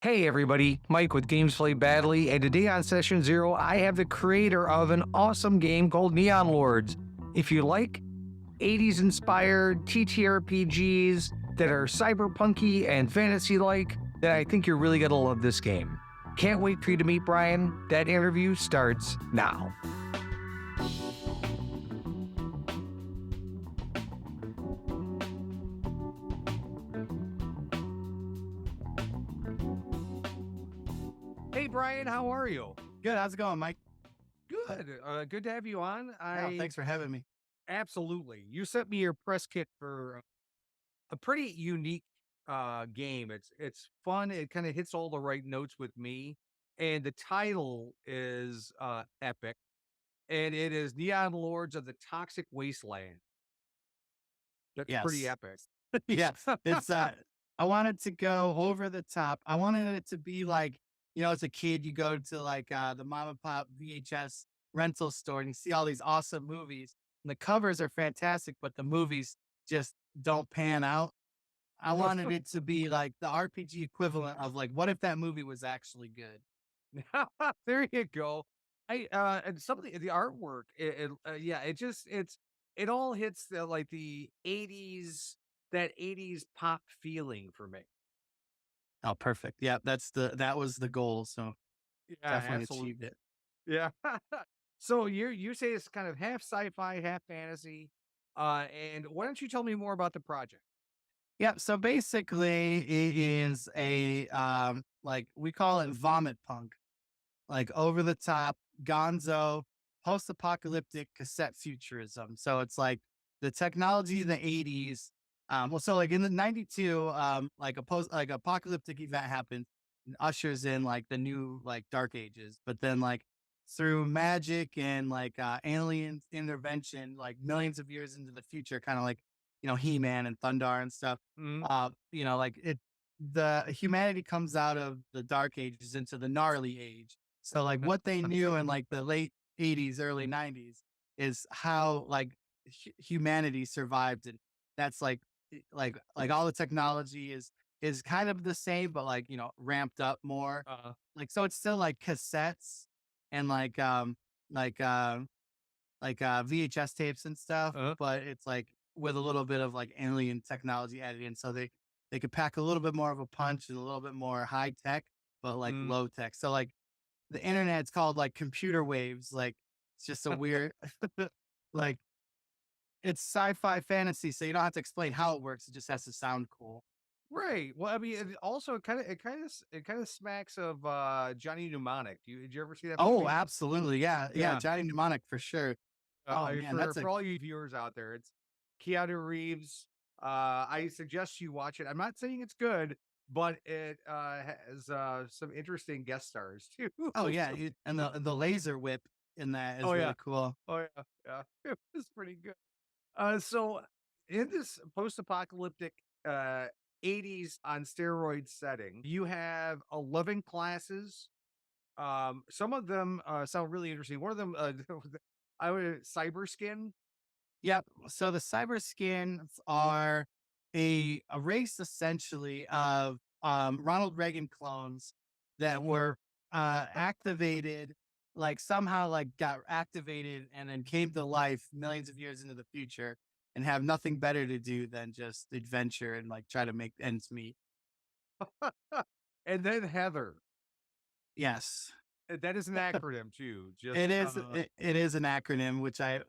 Hey everybody, Mike with Games Play Badly, and today on Session Zero, I have the creator of an awesome game called Neon Lords. If you like 80s inspired TTRPGs that are cyberpunky and fantasy like, then I think you're really gonna love this game. Can't wait for you to meet Brian. That interview starts now. Hey Brian, how are you? Good. How's it going, Mike? Good. Good to have you on. Yeah, I thanks for having me. absolutely. You sent me your press kit for a pretty unique game. It's fun. It kind of hits all the right notes with me. And the title is epic. And it is Neon Lords of the Toxic Wasteland. That's pretty Yes. epic. Yeah. It's I wanted to go over the top. I wanted it to be like, as a kid, you go to like the mom and pop VHS rental store and you see all these awesome movies. And the covers are fantastic, but the movies just don't pan out. I wanted it to be like the RPG equivalent of like, what if that movie was actually good? There you go. I and something the artwork, yeah, it all hits the like the 80s, that 80s pop feeling for me. Oh, perfect. Yeah, that was the goal. So Yeah, definitely absolutely. achieved it. Yeah. So you say it's kind of half sci-fi, half fantasy. And why don't you tell me more about the project? Yep. So basically, it is a like we call it vomit punk, like over the top, gonzo, post apocalyptic cassette futurism. So it's like the technology in the 80s. Well, so like in the 92, like a post like apocalyptic event happens and ushers in like the new like dark ages, but then like through magic and like alien intervention, like millions of years into the future, kind of like He-Man and Thundar and stuff. Mhm. Like the humanity comes out of the dark ages into the gnarly age. So like what they knew in like the late 80s, early 90s is how like humanity survived. And that's like all the technology is kind of the same, but like, ramped up more. Uh, Like so it's still like cassettes and like VHS tapes and stuff, uh, but it's like with a little bit of like alien technology added in. So they could pack a little bit more of a punch and a little bit more high tech, but like mm. low tech. So like the internet's called like computer waves. Like it's just a weird like it's sci-fi fantasy, so you don't have to explain how it works. It just has to sound cool. Right. Well, I mean, it also it kind of smacks of Johnny Mnemonic. Did you ever see that Oh, movie? absolutely. Yeah. Yeah. Yeah. Johnny Mnemonic for sure. Oh man, that's a For all you viewers out there, it's Keanu Reeves. I suggest you watch it. I'm not saying it's good, but it has some interesting guest stars too. oh yeah. And the laser whip in that Oh is yeah. really cool. Oh yeah. Yeah. It was pretty good. So in this post-apocalyptic uh 80s on steroids setting, you have 11 classes. Some of them sound really interesting. One of them I would cyber skin. Yep. So the cyber skins are a race essentially of Ronald Reagan clones that were activated, like somehow like got activated and then came to life millions of years into the future and have nothing better to do than just adventure and like try to make ends meet. And then Heather. Yes. That is an acronym too. Just It is an acronym which I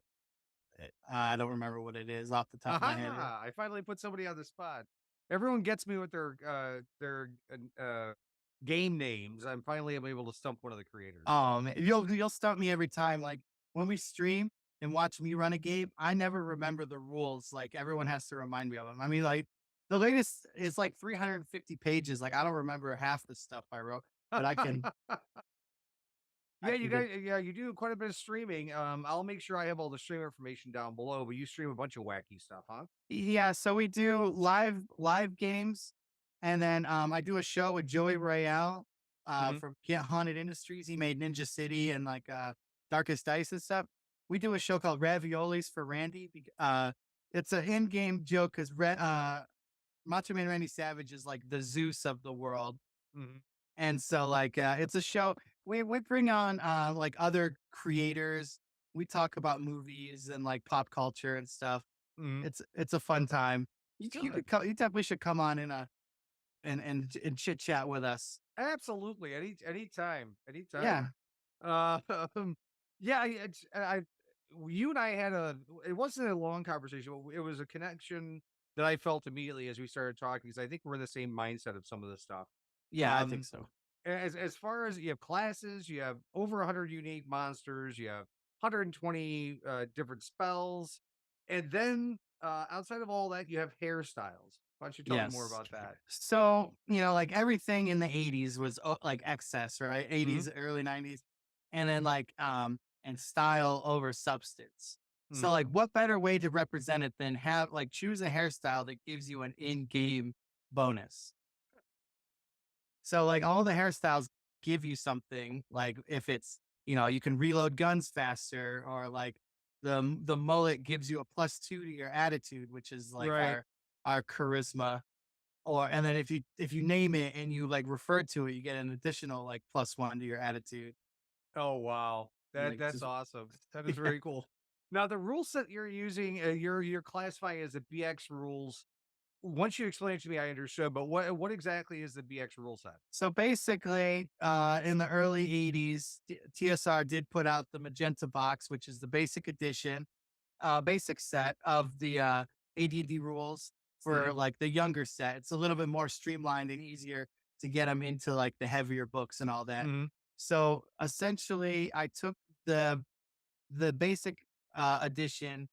don't remember what it is off the top of my head. aha! I finally put somebody on the spot. Everyone gets me with their game names. I'm finally able to stump one of the creators. Oh man, you'll stump me every time. Like when we stream and watch me run a game, I never remember the rules. Like everyone has to remind me of them. I mean, like the latest is like 350 pages. Like I don't remember half the stuff I wrote, but I Yeah, can get. yeah, you do quite a bit of streaming. I'll make sure I have all the stream information down below, but you stream a bunch of wacky stuff, huh? Yeah, so we do live games, and then I do a show with Joey Royale Mhm. from Get Haunted Industries. He made Ninja City and like Darkest Dice and stuff. We do a show called Raviolis for Randy. It's an in-game joke because Macho Man Randy Savage is like the Zeus of the world. Mhm. And so like it's a show we bring on like other creators. We talk about movies and like pop culture and stuff. Mhm. It's a fun time. You Good. could come, you definitely should come on in a and chit chat with us. Absolutely. Anytime. Anytime. Yeah. Uh, yeah, you and I had it wasn't a long conversation, but it was a connection that I felt immediately as we started talking because I think we're in the same mindset of some of this stuff. Yeah, I think Um, so. as far as you have classes, you have over 100 unique monsters, you have 120 different spells, and then outside of all that, you have hairstyles. Why don't you tell me more Yes. about that? So, like everything in the 80s was like excess, right? Hmm. 80s, early 90s. And then and style over substance. So Hmm. like what better way to represent it than have like choose a hairstyle that gives you an in-game bonus. So like all the hairstyles give you something like if it's, you can reload guns faster or like the mullet gives you a +2 to your attitude, which is like Right. our charisma. Or and then if you name it and you like refer to it, you get an additional like +1 to your attitude. Oh, wow. Like That's just awesome. That is very cool. Now, the rule set you're using, you're classifying as the BX rules. Once you explained it to me, I understood. But what exactly is the BX rule set? so basically, in the early 80s, TSR did put out the Magenta box, which is the basic edition, basic set of the ADD rules for Hmm. like the younger set. It's a little bit more streamlined and easier to get them into like the heavier books and all that. Hmm. So essentially, I took the basic edition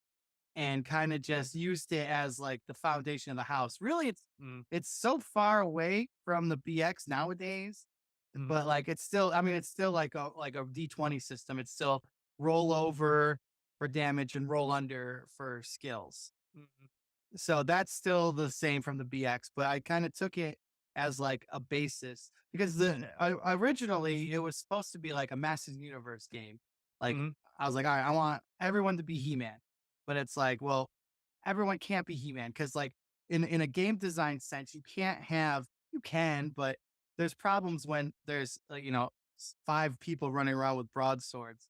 and kind of just used it as like the foundation of the house. Really, Hmm. it's so far away from the BX nowadays, Hmm. but like it's still, I mean, it's still like a D20 system. It's still roll over for damage and roll under for skills. Hmm. So that's still the same from the BX, but I kind of took it as like a basis because originally it was supposed to be like a Masters Universe game. Like Hmm. I was like, all right, I want everyone to be He-Man, but it's like, well, everyone can't be He-Man because like in a game design sense, you can, but there's problems when there's like, 5 people running around with broadswords.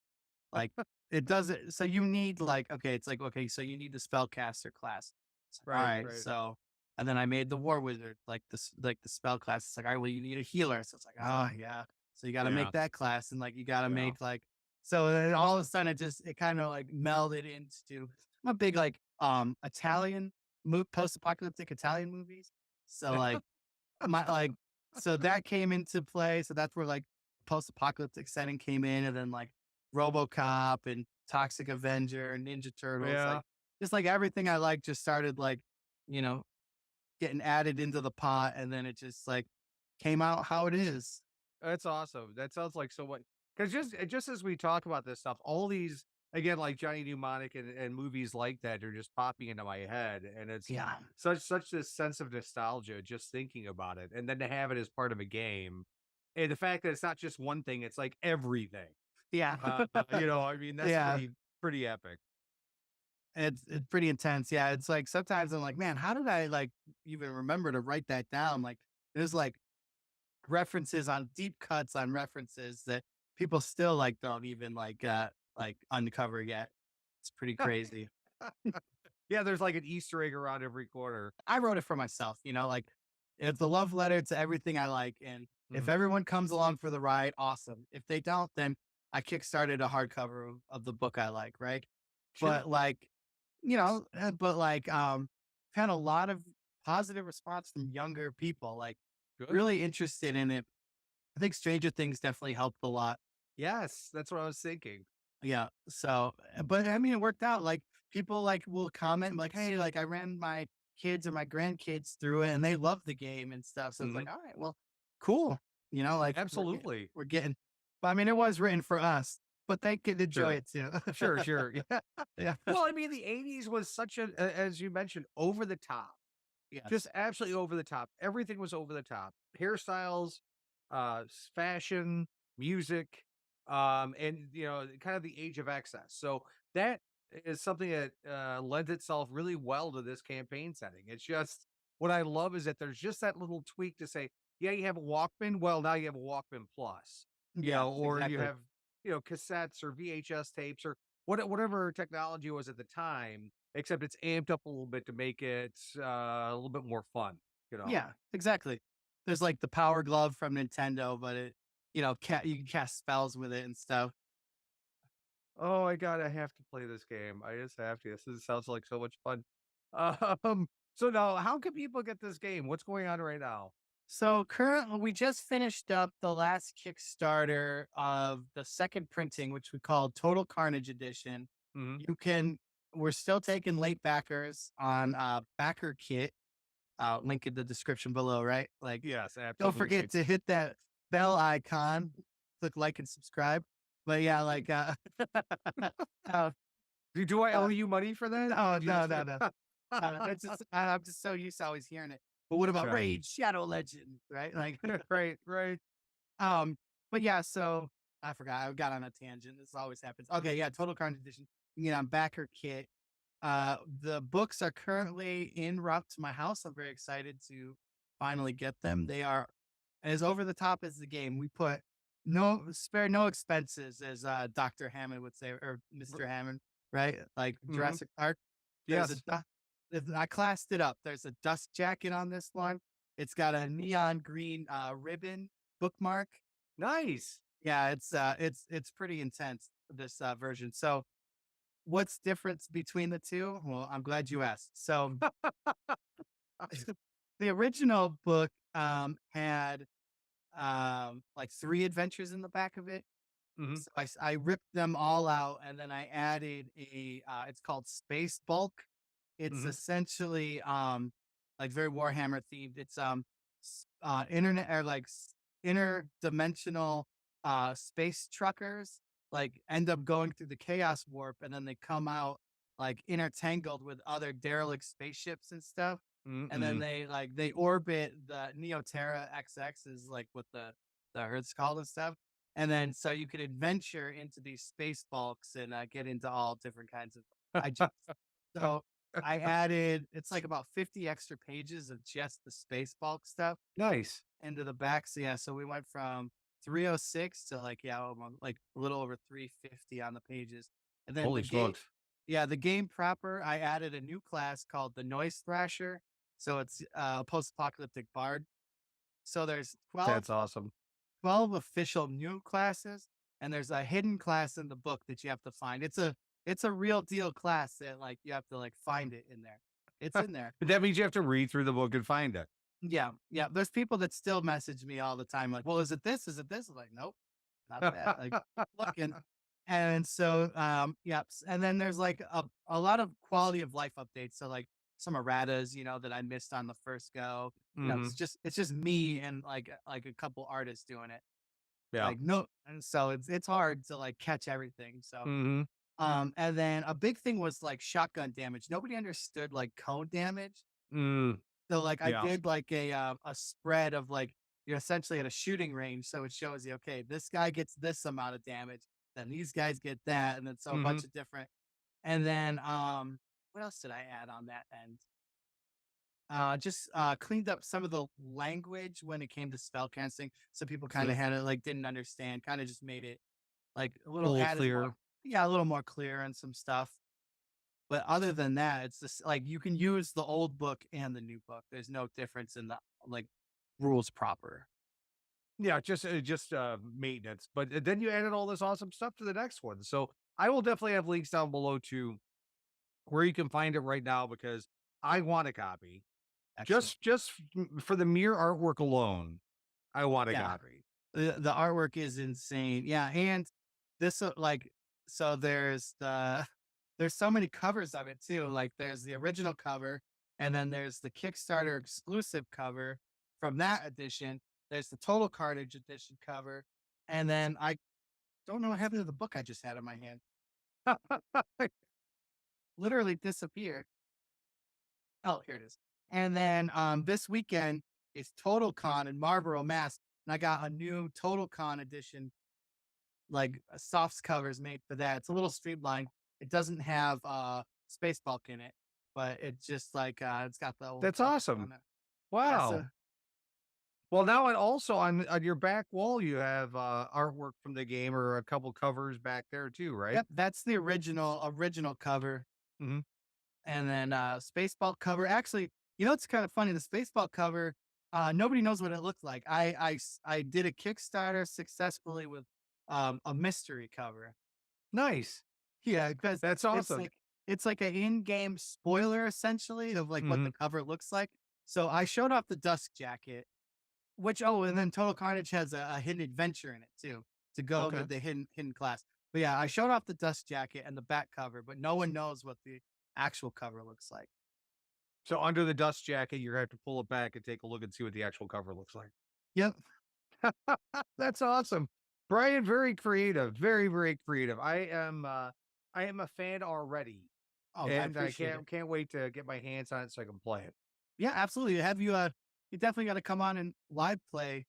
Like it doesn't. So you need like okay, it's like okay, so you need the spellcaster class. It's like, all Right. right, Right. so and then I made the war wizard like this like the spell class. It's like all right, well you need a healer. So it's like oh yeah, so you got to Yeah. make that class and like you got to Yeah. make like so then all of a sudden it kind of like melded into I'm a big like Italian post-apocalyptic Italian movies. So like my like so that came into play. So that's where like post-apocalyptic setting came in, and then like RoboCop and Toxic Avenger and Ninja Turtles, Yeah. like just like everything I like just started like, you know, getting added into the pot, and then it just like came out how it is. That's awesome. That sounds like so much because just as we talk about this stuff, all these again like Johnny Mnemonic and movies like that are just popping into my head, and it's Yeah. such this sense of nostalgia just thinking about it, and then to have it as part of a game, and the fact that it's not just one thing, it's like everything. Yeah. I mean that's Yeah. pretty epic. It's pretty intense. Yeah. It's like sometimes I'm like, man, how did I like even remember to write that down? Like there's like references on deep cuts on references that people still like don't even like uncover yet. It's pretty crazy. Yeah, there's like an Easter egg around every corner. I wrote it for myself, like it's a love letter to everything I like. And if Mhm. everyone comes along for the ride, awesome. If they don't, then I kickstarted a hardcover of the book I like, right? Sure. But like, had a lot of positive response from younger people, like Good. really interested in it. I think Stranger Things definitely helped a lot. Yes, that's what I was thinking. Yeah. So, but I mean, it worked out. Like people like will comment like, "Hey, like I ran my kids or my grandkids through it, and they love the game and stuff." So it's Mhm. like, all right, well, cool. Like Absolutely. we're getting. But I mean, it was written for us, but they could enjoy Sure. it too. Sure. Yeah. Yeah. Well, I mean, the 80s was such as you mentioned, over the top. Just Yes. absolutely over the top. Everything was over the top. Hairstyles, fashion, music, and kind of the age of excess. So that is something that lends itself really well to this campaign setting. It's just what I love is that there's just that little tweak to say, yeah, you have a Walkman. Well, now you have a Walkman Plus, Yes, or you exactly. have, cassettes or VHS tapes or whatever technology was at the time, except it's amped up a little bit to make it a little bit more fun, you know. Yeah, exactly. There's like the Power Glove from Nintendo, but you can cast spells with it and stuff. Oh my god, I have to play this game. I just have to. Sounds like so much fun. So now how can people get this game? What's going on right now? So currently, we just finished up the last Kickstarter of the second printing, which we call Total Carnage Edition. Mhm. You can, we're still taking late backers on Backer Kit. Link in the description below, right? Like, Yes, don't forget absolutely. to hit that bell icon, click like and subscribe. But yeah, like, uh, Do I owe uh, you money for that? no, Did you no, just no, no. It's just, I'm just so used to always hearing it. But what about Sure. Raid Shadow Legend, right? Like, Right, right. um, but yeah, so I forgot. I got on a tangent. This always happens. Okay, yeah, Total Carnage Edition. You can get on Backer Kit. The books are currently en route to my house. I'm very excited to finally get them. They are as over the top as the game. We put no expenses, as Dr. Hammond would say, or Mr. Hammond, right? Like Mhm. Jurassic Park. There's a Yes. I classed it up. There's a dust jacket on this one. It's got a neon green ribbon bookmark. Nice. Yeah, it's pretty intense, this version. So what's difference between the two? Well, I'm glad you asked. So the original book had like three adventures in the back of it. Mhm. So I ripped them all out and then I added it's called Space Bulk. It's Mhm. essentially like very Warhammer themed. It's internet or like interdimensional space truckers like end up going through the chaos warp and then they come out like intertangled with other derelict spaceships and stuff. And then Mm-mm. they orbit the Neoterra XX is like what the Earth's called and stuff. And then so you could adventure into these space bulks and get into all different kinds of hijinks. So I added it's like about 50 extra pages of just the space bulk stuff Nice. into the back. So yeah, so we went from 306 to like yeah, almost, like a little over 350 on the pages. And then Holy smokes. the game proper, I added a new class called the Noise Thrasher. So it's a post-apocalyptic bard. So there's That's awesome. 12 official new classes, and there's a hidden class in the book that you have to find. It's a real deal class that like you have to like find it in there. It's in there. But that means you have to read through the book and find it. Yeah, yeah. There's people that still message me all the time, like, "Well, is it this? Is it this?" I'm like, nope, not that. Like, looking, and so, yeah. And then there's like a lot of quality of life updates. So like some erratas, that I missed on the first go. Mhm. It's just me and like a couple artists doing it. Yeah. Like no, and so it's hard to like catch everything. So Mhm. and then a big thing was like shotgun damage. Nobody understood like cone damage. Mm. So like I Yeah. did like a spread of like you're essentially at a shooting range. So it shows you, okay, this guy gets this amount of damage, then these guys get that, and then so a Mhm. bunch of different. And then what else did I add on that end? Just cleaned up some of the language when it came to spell casting. So people kind So of had it like didn't understand, kind of just made it like a a little little added more, clearer. yeah, a little more clear and some stuff. But other than that, it's just like you can use the old book and the new book. There's no difference in the like rules proper. Yeah, just maintenance. But then you added all this awesome stuff to the next one. So I will definitely have links down below to where you can find it right now because I want a copy. Excellent. Just for the mere artwork alone, I want a Yeah. copy. The artwork is insane. Yeah, and this like so there's so many covers of it too. Like there's the original cover, and then there's the Kickstarter exclusive cover from that edition. There's the Total Carnage edition cover, and then I don't know what happened to the book I just had in my hand. Literally disappeared. Oh, here it is. And then this weekend is Total Con in Marlboro, Mass. And I got a new Total Con edition, like softs covers made for that. It's a little streamlined. It doesn't have Space Bulk in it, but it's just like it's got the old That's cover on awesome. it. Yeah, so Wow. Well, now and also on your back wall, you have artwork from the game or a couple covers back there too, right? Yep, that's the original cover. Hmm. And then Spaceball cover. Actually, it's kind of funny. The Spaceball cover, nobody knows what it looked like. I did a Kickstarter successfully with a mystery cover. Nice. Yeah, because That's it's awesome. like it's like an in-game spoiler essentially of like what Hmm. the cover looks like. So I showed off the dust jacket, which and then Total Carnage has a hidden adventure in it too to go Okay. with the hidden class. But yeah, I showed off the dust jacket and the back cover, but no one knows what the actual cover looks like. So under the dust jacket, you're gonna have to pull it back and take a look and see what the actual cover looks like. Yep. That's awesome. Brian, very creative, very, very creative. I am a fan already, Oh, I and I appreciate it. can't wait to get my hands on it so I can play it. Yeah, absolutely. Have you you definitely got to come on and live play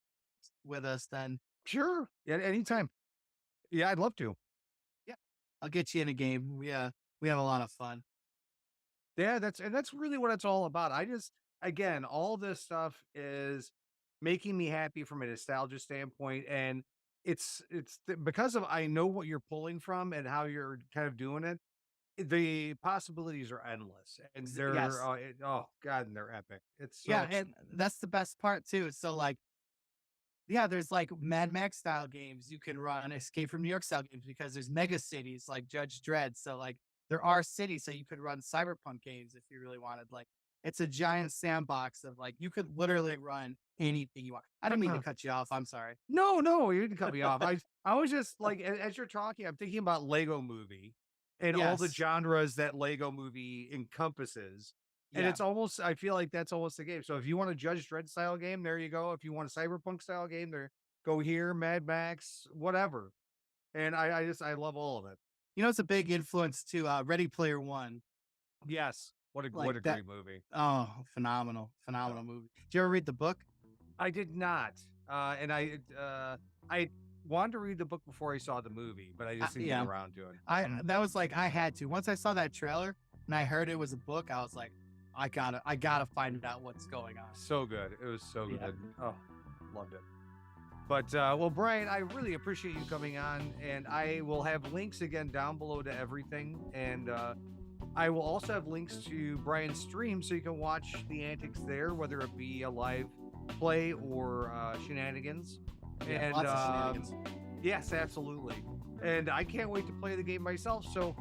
with us then. Sure. Yeah, anytime. Yeah, I'd love to. Yeah. I'll get you in a game. We have a lot of fun. Yeah, that's really what it's all about. I just again, all this stuff is making me happy from a nostalgia standpoint, and because of I know what you're pulling from and how you're kind of doing it. The possibilities are endless, and they're Yes. oh god, and they're epic. It's Yeah, so and that's the best part too. So like yeah, there's like Mad Max style games you can run, Escape from New York style games because there's mega cities like Judge Dredd. So like there are cities, so you could run Cyberpunk games if you really wanted. Like it's a giant sandbox of like you could literally run anything you want. I didn't mean to cut you off. I'm sorry. no, no, you didn't cut me off. I was just like as you're talking, I'm thinking about Lego Movie and all the Yes. genres that Lego Movie encompasses. And Yeah. it's almost I feel like that's almost the game. So if you want a Judge Dredd style game, there you go. If you want a Cyberpunk style game, there go here, Mad Max, whatever. And I love all of it. It's a big influence to Ready Player One. Yes. What Like a that. great movie. Oh, phenomenal, phenomenal movie. Did you ever read the book? I did not, and I wanted to read the book before I saw the movie, but I just didn't get Yeah, around to it. I Mhm. that was like I had to. Once I saw that trailer and I heard it was a book, I was like, I gotta find out what's going on. So good. It was so Yeah. good. Oh, loved it. But well, Brian, I really appreciate you coming on, and I will have links again down below to everything, and I will also have links to Brian's stream so you can watch the antics there, whether it be a live play or shenanigans. Yeah, And lots of shenanigans. yes, absolutely. And I can't wait to play the game myself. So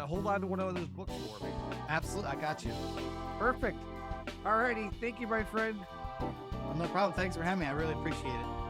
hold on to one of those books for me. Absolutely, I got you. Perfect. All righty. Thank you, my friend. No problem. Thanks for having me. I really appreciate it.